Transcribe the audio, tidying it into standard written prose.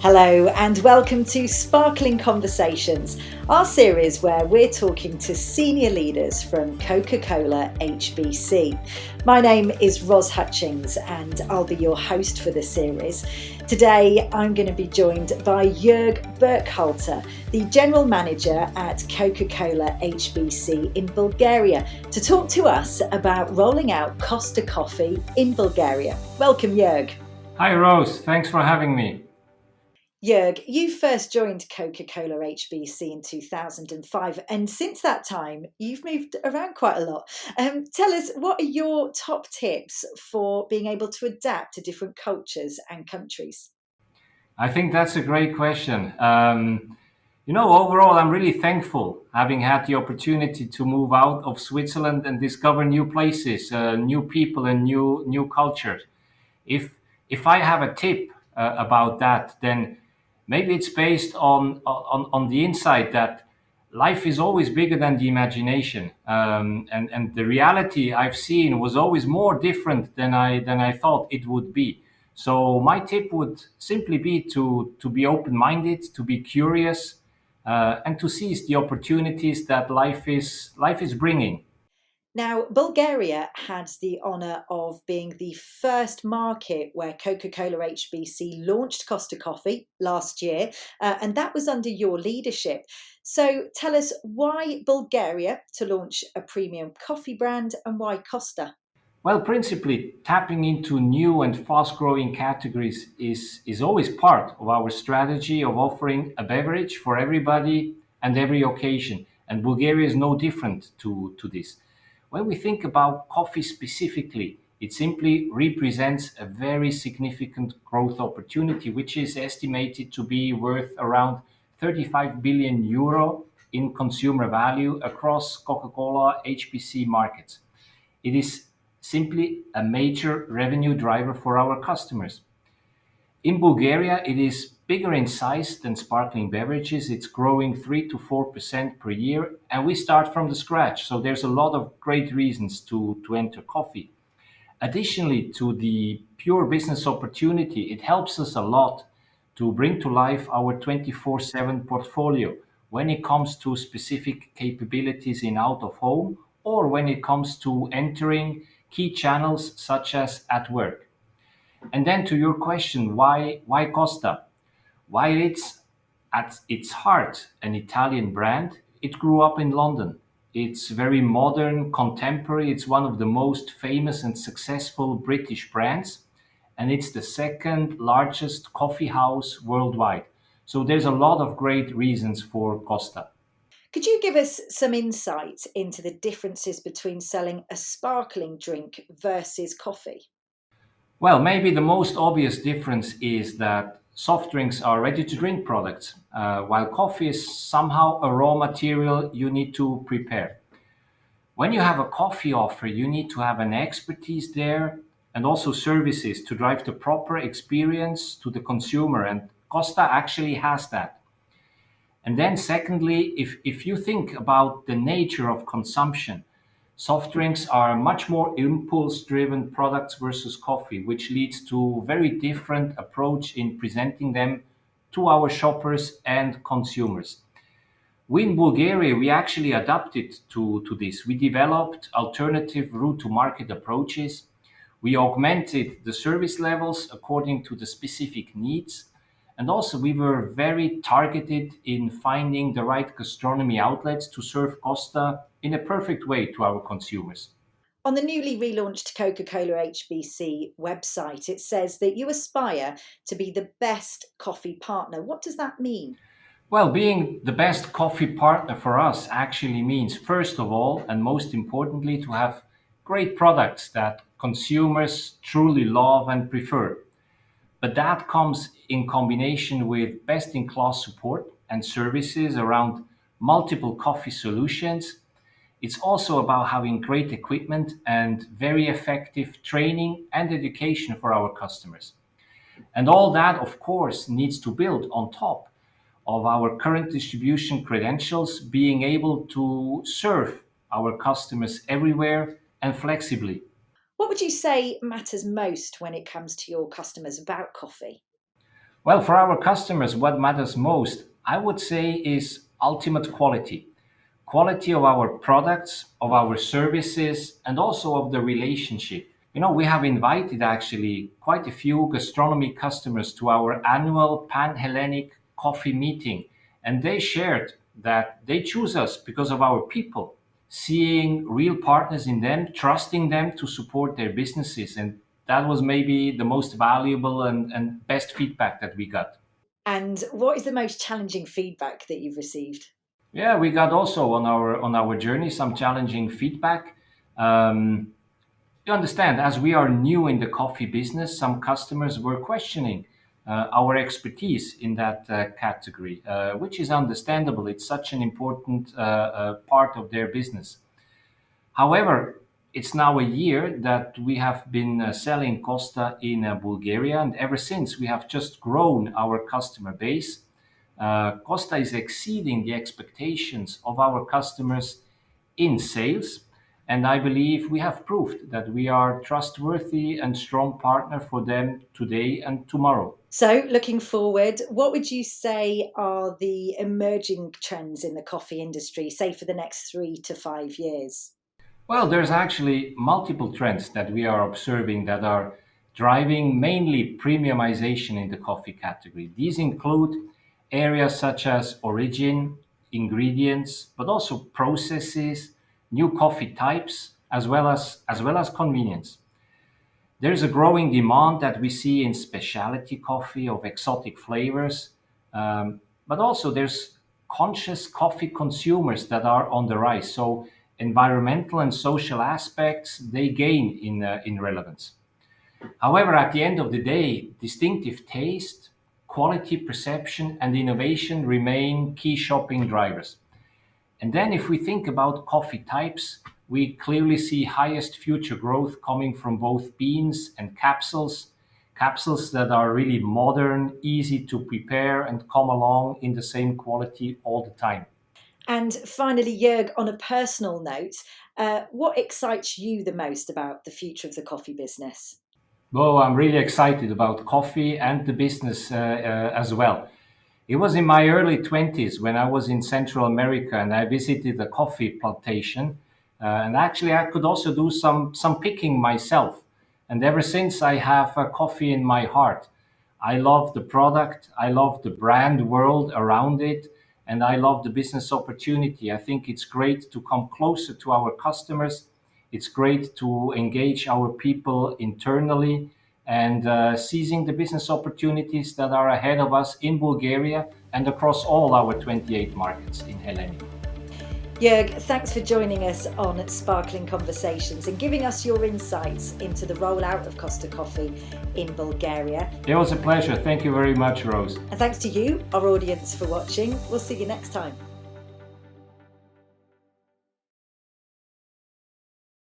Hello and welcome to Sparkling Conversations, our series where we're talking to senior leaders from Coca-Cola HBC. My name is Ros Hutchings and I'll be your host for the series. Today I'm going to be joined by Юрг Буркхалтер, the General Manager at Coca-Cola HBC in Bulgaria, to talk to us about rolling out Costa Coffee in Bulgaria. Welcome, Юрg. Hi Rose, thanks for having me. Юрg, you first joined Coca-Cola HBC in 2005, and since that time, you've moved around quite a lot. Tell us, what are your top tips for being able to adapt to different cultures and countries? I think that's a great question. Overall, I'm really thankful having had the opportunity to move out of Switzerland and discover new places, new people, and new cultures. If I have a tip about that, then maybe it's based on the insight that life is always bigger than the imagination, and the reality I've seen was always more different than I thought it would be. So my tip would simply be to be open-minded, to be curious, and to seize the opportunities that life is bringing. Now, Bulgaria had the honour of being the first market where Coca-Cola HBC launched Costa Coffee last year, and that was under your leadership. So tell us, why Bulgaria to launch a premium coffee brand and why Costa? Well, principally, tapping into new and fast-growing categories is always part of our strategy of offering a beverage for everybody and every occasion. And Bulgaria is no different to this. When we think about coffee specifically, it simply represents a very significant growth opportunity, which is estimated to be worth around 35 billion euro in consumer value across Coca-Cola HBC markets. It is simply a major revenue driver for our customers. In Bulgaria, it is bigger in size than sparkling beverages. It's growing 3 to 4% per year, and we start from the scratch. So there's a lot of great reasons to enter coffee. Additionally to the pure business opportunity, it helps us a lot to bring to life our 24/7 portfolio when it comes to specific capabilities in out of home or when it comes to entering key channels such as at work. And then to your question, why Costa? While it's at its heart an Italian brand, it grew up in London. It's very modern, contemporary. It's one of the most famous and successful British brands, and it's the second largest coffee house worldwide. So there's a lot of great reasons for Costa. Could you give us some insight into the differences between selling a sparkling drink versus coffee? Well, maybe the most obvious difference is that soft drinks are ready to drink products, while coffee is somehow a raw material you need to prepare. When you have a coffee offer, you need to have an expertise there and also services to drive the proper experience to the consumer. And Costa actually has that. And then, secondly, if you think about the nature of consumption, soft drinks are much more impulse driven products versus coffee, which leads to very different approach in presenting them to our shoppers and consumers. We in Bulgaria, we actually adapted to this. We developed alternative route to market approaches. We augmented the service levels according to the specific needs. And also, we were very targeted in finding the right gastronomy outlets to serve Costa in a perfect way to our consumers. On the newly relaunched Coca-Cola HBC website, it says that you aspire to be the best coffee partner. What does that mean? Well, being the best coffee partner for us actually means, first of all, and most importantly, to have great products that consumers truly love and prefer. But that comes in combination with best in class support and services around multiple coffee solutions. It's also about having great equipment and very effective training and education for our customers. And all that, of course, needs to build on top of our current distribution credentials, being able to serve our customers everywhere and flexibly. What would you say matters most when it comes to your customers about coffee? Well, for our customers, what matters most, I would say, is ultimate quality. Quality of our products, of our services, and also of the relationship. We have invited actually quite a few gastronomy customers to our annual Pan-Hellenic coffee meeting, and they shared that they choose us because of our people, seeing real partners in them, trusting them to support their businesses. And that was maybe the most valuable and best feedback that we got. And what is the most challenging feedback that you've received? Yeah, we got also on our journey some challenging feedback. Um, You understand, as we are new in the coffee business, some customers were questioning our expertise in that category, which is understandable. It's such an important part of their business. However, it's now a year that we have been selling Costa in Bulgaria, and ever since we have just grown our customer base. Costa is exceeding the expectations of our customers in sales, and I believe we have proved that we are trustworthy and strong partner for them today and tomorrow. So, looking forward, what would you say are the emerging trends in the coffee industry, say for the next 3 to 5 years? Well, there's actually multiple trends that we are observing that are driving mainly premiumization in the coffee category. These include areas such as origin, ingredients, but also processes, new coffee types, as well as convenience. There's a growing demand that we see in specialty coffee of exotic flavors, but also there's conscious coffee consumers that are on the rise. So environmental and social aspects they gain in relevance. However, at the end of the day, distinctive taste, quality perception, and innovation remain key shopping drivers. And then if we think about coffee types, we clearly see highest future growth coming from both beans and capsules that are really modern, easy to prepare, and come along in the same quality all the time. And finally, Jörg, on a personal note, what excites you the most about the future of the coffee business? Well, I'm really excited about coffee and the business as well. It was in my early 20s when I was in Central America and I visited a coffee plantation. And actually, I could also do some picking myself. And ever since, I have coffee in my heart. I love the product, I love the brand world around it, and I love the business opportunity. I think it's great to come closer to our customers. It's great to engage our people internally and seizing the business opportunities that are ahead of us in Bulgaria and across all our 28 markets in Hellenic. Jörg, thanks for joining us on Sparkling Conversations and giving us your insights into the rollout of Costa Coffee in Bulgaria. It was a pleasure. Thank you very much, Rose. And thanks to you, our audience, for watching. We'll see you next time.